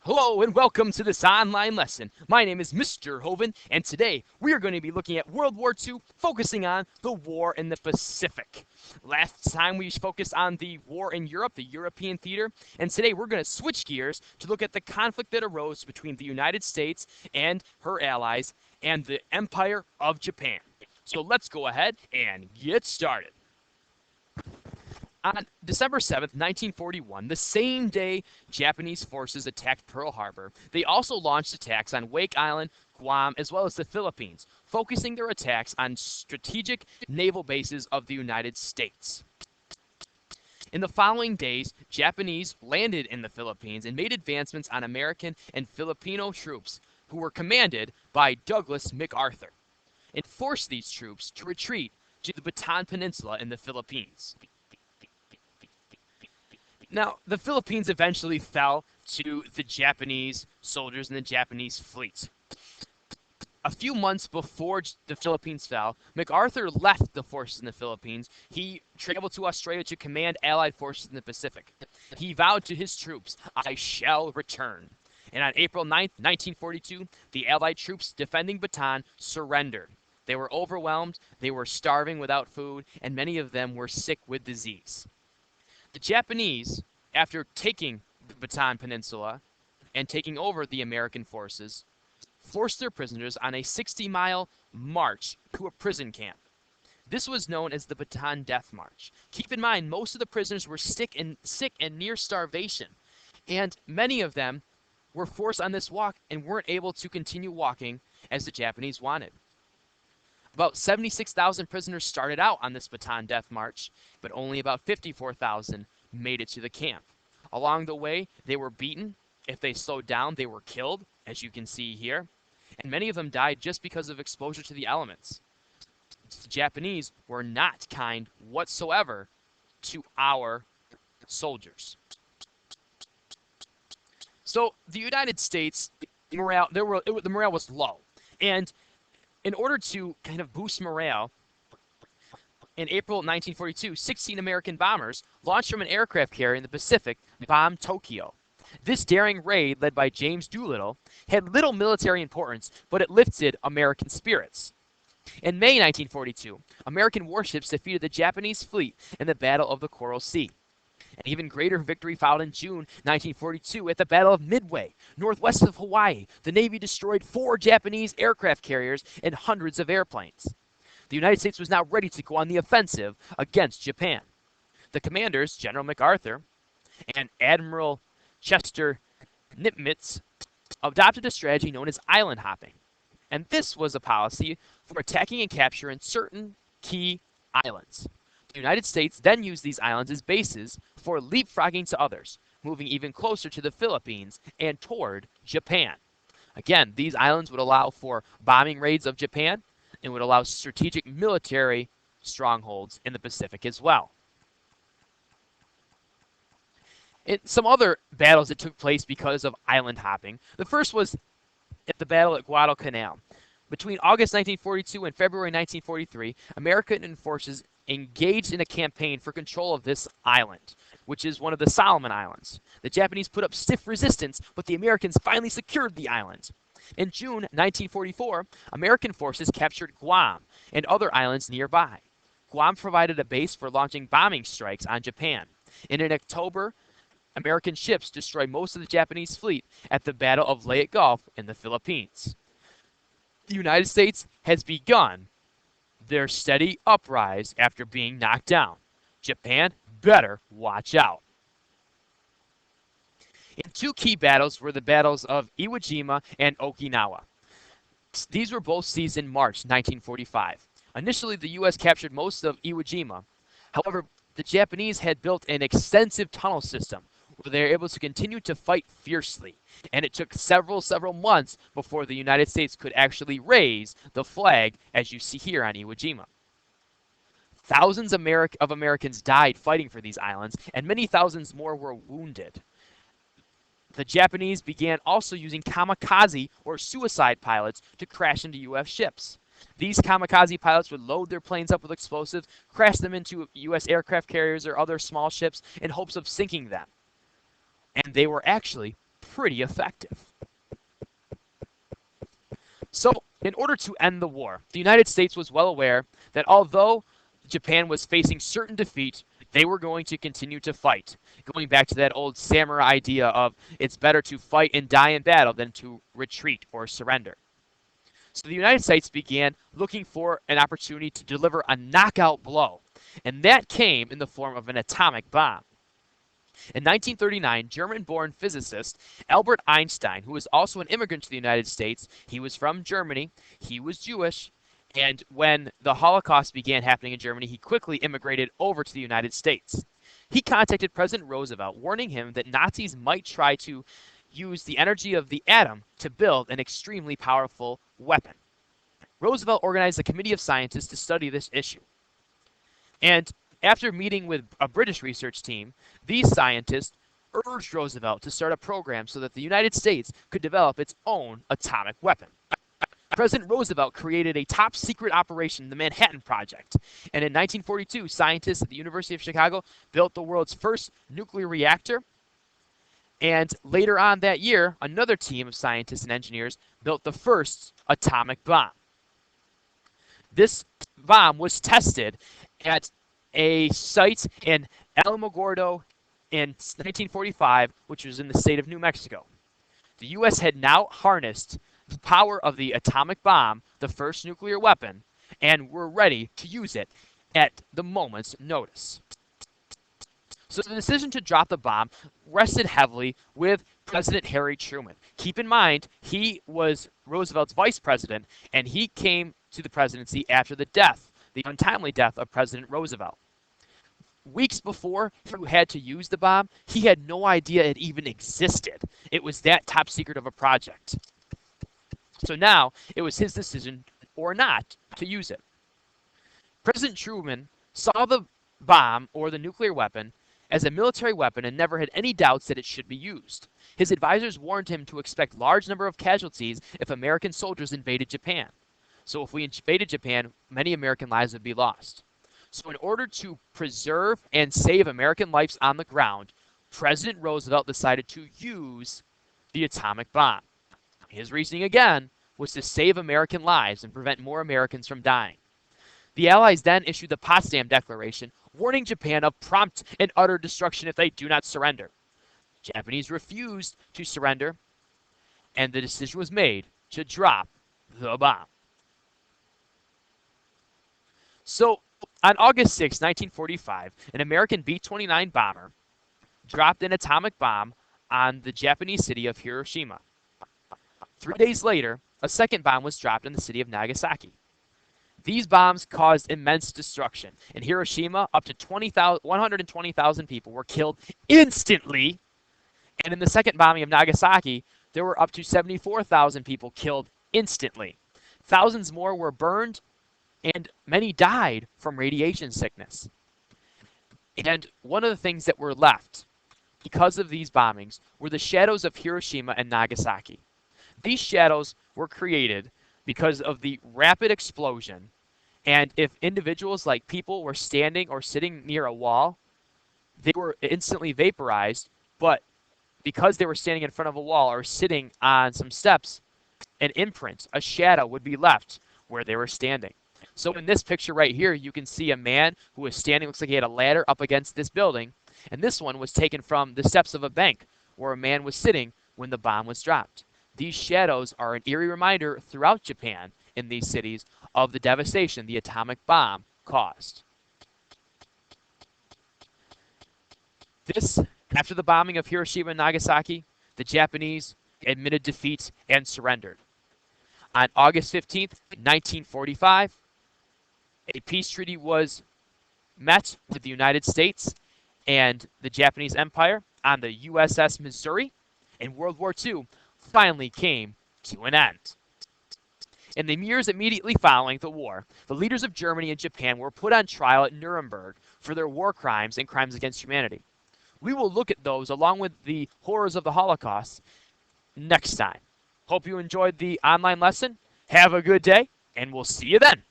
Hello and welcome to this online lesson. My name is Mr. Hoven, and today we are going to be looking at World War II, focusing on the war in the Pacific. Last time we focused on the war in Europe, the European theater, and today we're going to switch gears to look at the conflict that arose between the United States and her allies and the Empire of Japan. So let's go ahead and get started. On December 7th, 1941, the same day Japanese forces attacked Pearl Harbor, they also launched attacks on Wake Island, Guam, as well as the Philippines, focusing their attacks on strategic naval bases of the United States. In the following days, Japanese landed in the Philippines and made advancements on American and Filipino troops, who were commanded by Douglas MacArthur, and forced these troops to retreat to the Bataan Peninsula in the Philippines. Now, the Philippines eventually fell to the Japanese soldiers and the Japanese fleet. A few months before the Philippines fell, MacArthur left the forces in the Philippines. He traveled to Australia to command Allied forces in the Pacific. He vowed to his troops, "I shall return." And on April 9th, 1942, the Allied troops defending Bataan surrendered. They were overwhelmed, they were starving without food, and many of them were sick with disease. The Japanese, after taking the Bataan Peninsula and taking over the American forces, forced their prisoners on a 60-mile march to a prison camp. This was known as the Bataan Death March. Keep in mind, most of the prisoners were sick and near starvation, and many of them were forced on this walk and weren't able to continue walking as the Japanese wanted. About 76,000 prisoners started out on this Bataan Death March, but only about 54,000 made it to the camp. Along the way, they were beaten. If they slowed down, they were killed, as you can see here. And many of them died just because of exposure to the elements. The Japanese were not kind whatsoever to our soldiers. So the United States, the morale was low. And in order to kind of boost morale, in April 1942, 16 American bombers launched from an aircraft carrier in the Pacific bombed Tokyo. This daring raid, led by James Doolittle, had little military importance, but it lifted American spirits. In May 1942, American warships defeated the Japanese fleet in the Battle of the Coral Sea. An even greater victory followed in June 1942 at the Battle of Midway, northwest of Hawaii. The Navy destroyed 4 Japanese aircraft carriers and hundreds of airplanes. The United States was now ready to go on the offensive against Japan. The commanders, General MacArthur and Admiral Chester Nimitz, adopted a strategy known as island hopping. And this was a policy for attacking and capturing certain key islands. The United States then used these islands as bases for leapfrogging to others, moving even closer to the Philippines and toward Japan. Again, these islands would allow for bombing raids of Japan and would allow strategic military strongholds in the Pacific as well. In some other battles that took place because of island hopping, the first was at the Battle at Guadalcanal. Between August 1942 and February 1943, American forces engaged in a campaign for control of this island, which is one of the Solomon Islands. The Japanese put up stiff resistance, but the Americans finally secured the island. In June 1944, American forces captured Guam and other islands nearby. Guam provided a base for launching bombing strikes on Japan. And in October, American ships destroyed most of the Japanese fleet at the Battle of Leyte Gulf in the Philippines. The United States has begun their steady uprise after being knocked down. Japan better watch out. And 2 key battles were the battles of Iwo Jima and Okinawa. These were both seized in March 1945. Initially, the U.S. captured most of Iwo Jima. However, the Japanese had built an extensive tunnel system where they were able to continue to fight fiercely. And it took several months before the United States could actually raise the flag, as you see here on Iwo Jima. Thousands of Americans died fighting for these islands, and many thousands more were wounded. The Japanese began also using kamikaze, or suicide pilots, to crash into U.S. ships. These kamikaze pilots would load their planes up with explosives, crash them into U.S. aircraft carriers or other small ships in hopes of sinking them. And they were actually pretty effective. So, in order to end the war, the United States was well aware that although Japan was facing certain defeat, they were going to continue to fight. Going back to that old samurai idea of it's better to fight and die in battle than to retreat or surrender. So the United States began looking for an opportunity to deliver a knockout blow, and that came in the form of an atomic bomb. In 1939, German-born physicist Albert Einstein, who was also an immigrant to the United States, he was from Germany, he was Jewish, and when the Holocaust began happening in Germany, he quickly immigrated over to the United States. He contacted President Roosevelt, warning him that Nazis might try to use the energy of the atom to build an extremely powerful weapon. Roosevelt organized a committee of scientists to study this issue. And after meeting with a British research team, these scientists urged Roosevelt to start a program so that the United States could develop its own atomic weapon. President Roosevelt created a top-secret operation, the Manhattan Project, and in 1942, scientists at the University of Chicago built the world's first nuclear reactor, and later on that year, another team of scientists and engineers built the first atomic bomb. This bomb was tested at a site in Alamogordo in 1945, which was in the state of New Mexico. The U.S. had now harnessed the power of the atomic bomb, the first nuclear weapon, and were ready to use it at the moment's notice. So the decision to drop the bomb rested heavily with President Harry Truman. Keep in mind, he was Roosevelt's vice president, and he came to the presidency after the untimely death of President Roosevelt. Weeks before he had to use the bomb, he had no idea it even existed. It was that top secret of a project. So now, it was his decision or not to use it. President Truman saw the bomb, or the nuclear weapon, as a military weapon and never had any doubts that it should be used. His advisors warned him to expect large number of casualties if American soldiers invaded Japan. So if we invaded Japan, many American lives would be lost. So in order to preserve and save American lives on the ground, President Roosevelt decided to use the atomic bomb. His reasoning, again, was to save American lives and prevent more Americans from dying. The Allies then issued the Potsdam Declaration, warning Japan of prompt and utter destruction if they do not surrender. Japanese refused to surrender, and the decision was made to drop the bomb. So, on August 6, 1945, an American B-29 bomber dropped an atomic bomb on the Japanese city of Hiroshima. 3 days later, a second bomb was dropped in the city of Nagasaki. These bombs caused immense destruction. In Hiroshima, up to 120,000 people were killed instantly. And in the second bombing of Nagasaki, there were up to 74,000 people killed instantly. Thousands more were burned, and many died from radiation sickness. And one of the things that were left because of these bombings were the shadows of Hiroshima and Nagasaki. These shadows were created because of the rapid explosion, and if individuals like people were standing or sitting near a wall, they were instantly vaporized, but because they were standing in front of a wall or sitting on some steps, an imprint, a shadow would be left where they were standing. So in this picture right here, you can see a man who was standing, looks like he had a ladder up against this building, and this one was taken from the steps of a bank where a man was sitting when the bomb was dropped. These shadows are an eerie reminder throughout Japan in these cities of the devastation the atomic bomb caused. After the bombing of Hiroshima and Nagasaki, the Japanese admitted defeat and surrendered. On August 15th, 1945, a peace treaty was met with the United States and the Japanese Empire on the USS Missouri, and World War II finally came to an end. In the years immediately following the war, the leaders of Germany and Japan were put on trial at Nuremberg for their war crimes and crimes against humanity. We will look at those along with the horrors of the Holocaust next time. Hope you enjoyed the online lesson. Have a good day, and we'll see you then.